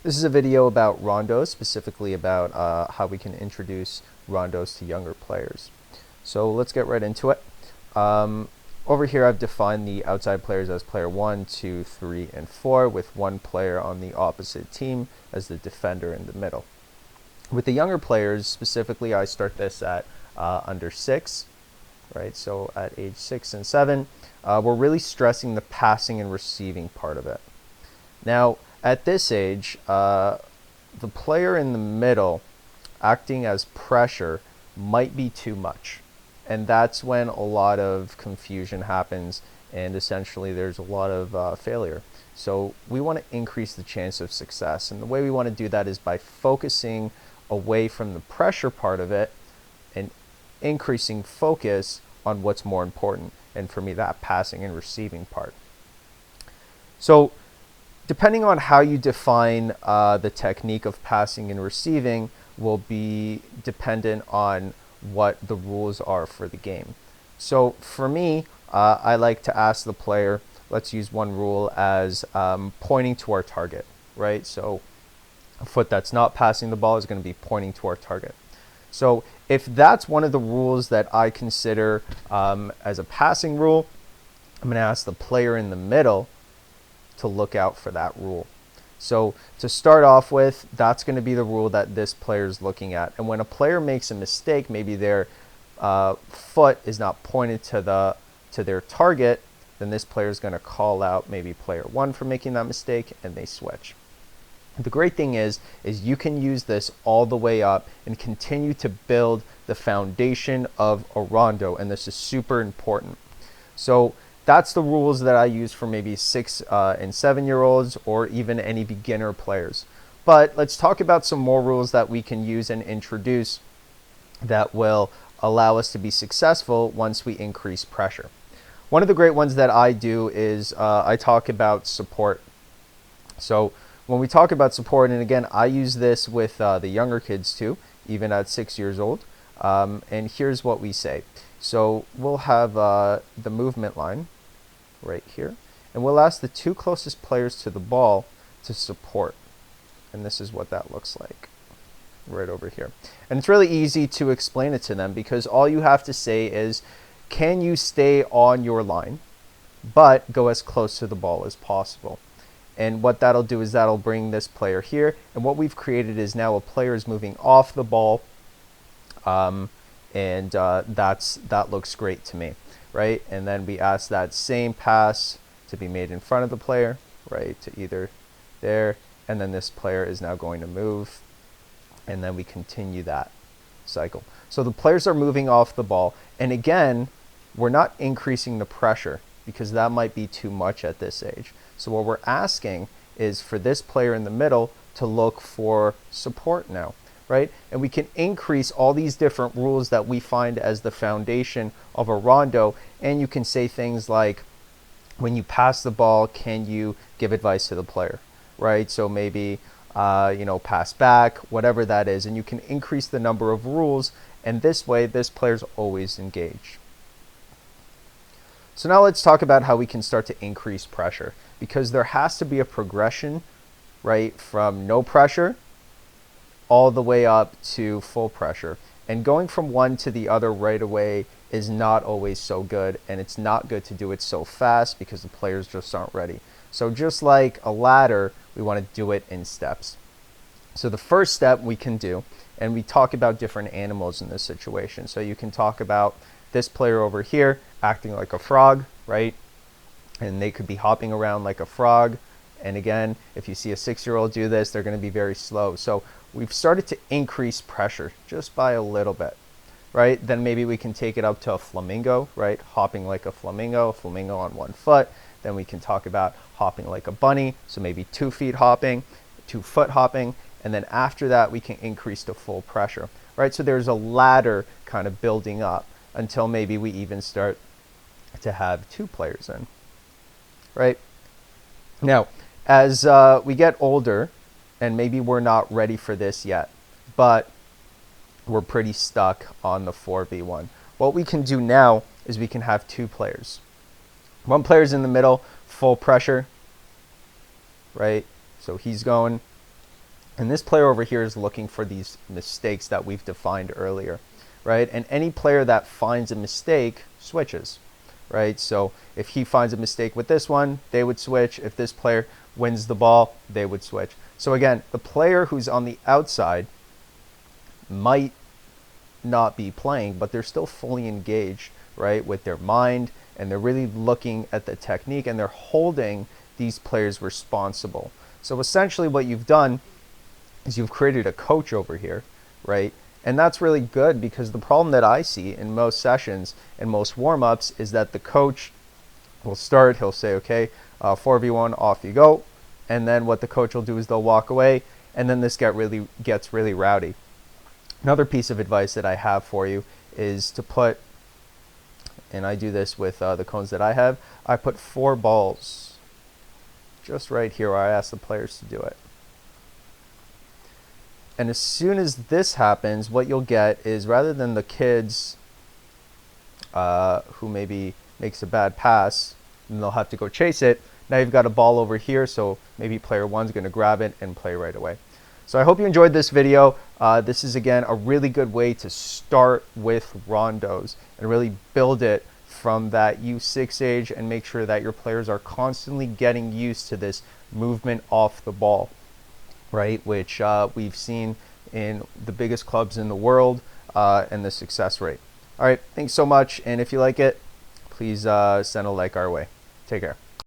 This is a video about Rondos, specifically about how we can introduce Rondos to younger players. So let's get right into it. Over here I've defined the outside players as player 1, 2, 3, and 4, with one player on the opposite team as the defender in the middle. With the younger players, specifically, I start this at under 6, right? So at age 6 and 7, we're really stressing the passing and receiving part of it. Now, at this age, the player in the middle acting as pressure might be too much. And that's when a lot of confusion happens, and essentially there's a lot of failure. So we want to increase the chance of success. And the way we want to do that is by focusing away from the pressure part of it and increasing focus on what's more important. And for me, that passing and receiving part. So depending on how you define the technique of passing and receiving will be dependent on what the rules are for the game. So for me, I like to ask the player, let's use one rule as pointing to our target, right? So a foot that's not passing the ball is going to be pointing to our target. So if that's one of the rules that I consider as a passing rule, I'm going to ask the player in the middle to look out for that rule. So to start off with, that's going to be the rule that this player is looking at. And when a player makes a mistake, maybe their foot is not pointed to their target, then this player is going to call out maybe player 1 for making that mistake, and they switch. The great thing is you can use this all the way up and continue to build the foundation of a rondo, and this is super important. So that's the rules that I use for maybe 6 and 7-year-olds or even any beginner players. But let's talk about some more rules that we can use and introduce that will allow us to be successful once we increase pressure. One of the great ones that I do is I talk about support. So when we talk about support, and again, I use this with the younger kids too, even at 6 years old. And here's what we say. So we'll have the movement line right here, and we'll ask the 2 closest players to the ball to support. And this is what that looks like right over here. And it's really easy to explain it to them because all you have to say is, can you stay on your line, but go as close to the ball as possible? And what that'll do is that'll bring this player here. And what we've created is now a player is moving off the ball. That looks great to me, right? And then we ask that same pass to be made in front of the player, right, to either there, and then this player is now going to move, and then we continue that cycle. So the players are moving off the ball, and again, we're not increasing the pressure because that might be too much at this age. So what we're asking is for this player in the middle to look for support now. Right? And we can increase all these different rules that we find as the foundation of a rondo. And you can say things like, when you pass the ball, can you give advice to the player? Right? So maybe, pass back, whatever that is. And you can increase the number of rules. And this way, this player's always engaged. So now let's talk about how we can start to increase pressure. Because there has to be a progression, right, from no pressure all the way up to full pressure. And going from one to the other right away is not always so good, and it's not good to do it so fast because the players just aren't ready. So just like a ladder, we want to do it in steps. So the first step we can do, and we talk about different animals in this situation. So you can talk about this player over here acting like a frog, right? And they could be hopping around like a frog. And again, if you see a 6-year-old do this, they're going to be very slow. So we've started to increase pressure just by a little bit, right? Then maybe we can take it up to a flamingo, right? Hopping like a flamingo on 1 foot. Then we can talk about hopping like a bunny. So maybe 2 feet hopping, 2 foot hopping. And then after that, we can increase to full pressure, right? So there's a ladder kind of building up until maybe we even start to have 2 players in, right? Now, as we get older, and maybe we're not ready for this yet, but we're pretty stuck on the 4v1. What we can do now is we can have 2 players. 1 player's in the middle, full pressure, right? So he's going, And this player over here is looking for these mistakes that we've defined earlier, right? And any player that finds a mistake switches, right? So if he finds a mistake with this one, they would switch. If this player wins the ball, they would switch. So again, the player who's on the outside might not be playing, but they're still fully engaged, right, with their mind, and they're really looking at the technique, and they're holding these players responsible. So essentially what you've done is you've created a coach over here, right? And that's really good, because the problem that I see in most sessions and most warm-ups is that the coach will start, he'll say, okay, 4v1, off you go. And then what the coach will do is they'll walk away, and then this gets really rowdy. Another piece of advice that I have for you is to put, and I do this with the cones that I put 4 balls just right here where I ask the players to do it. And as soon as this happens, what you'll get is, rather than the kids who maybe makes a bad pass, and they'll have to go chase it, now you've got a ball over here, so maybe player 1's going to grab it and play right away. So I hope you enjoyed this video. This is, again, a really good way to start with rondos and really build it from that U6 age, and make sure that your players are constantly getting used to this movement off the ball, right, which we've seen in the biggest clubs in the world, and the success rate. All right, thanks so much, and if you like it, please send a like our way. Take care.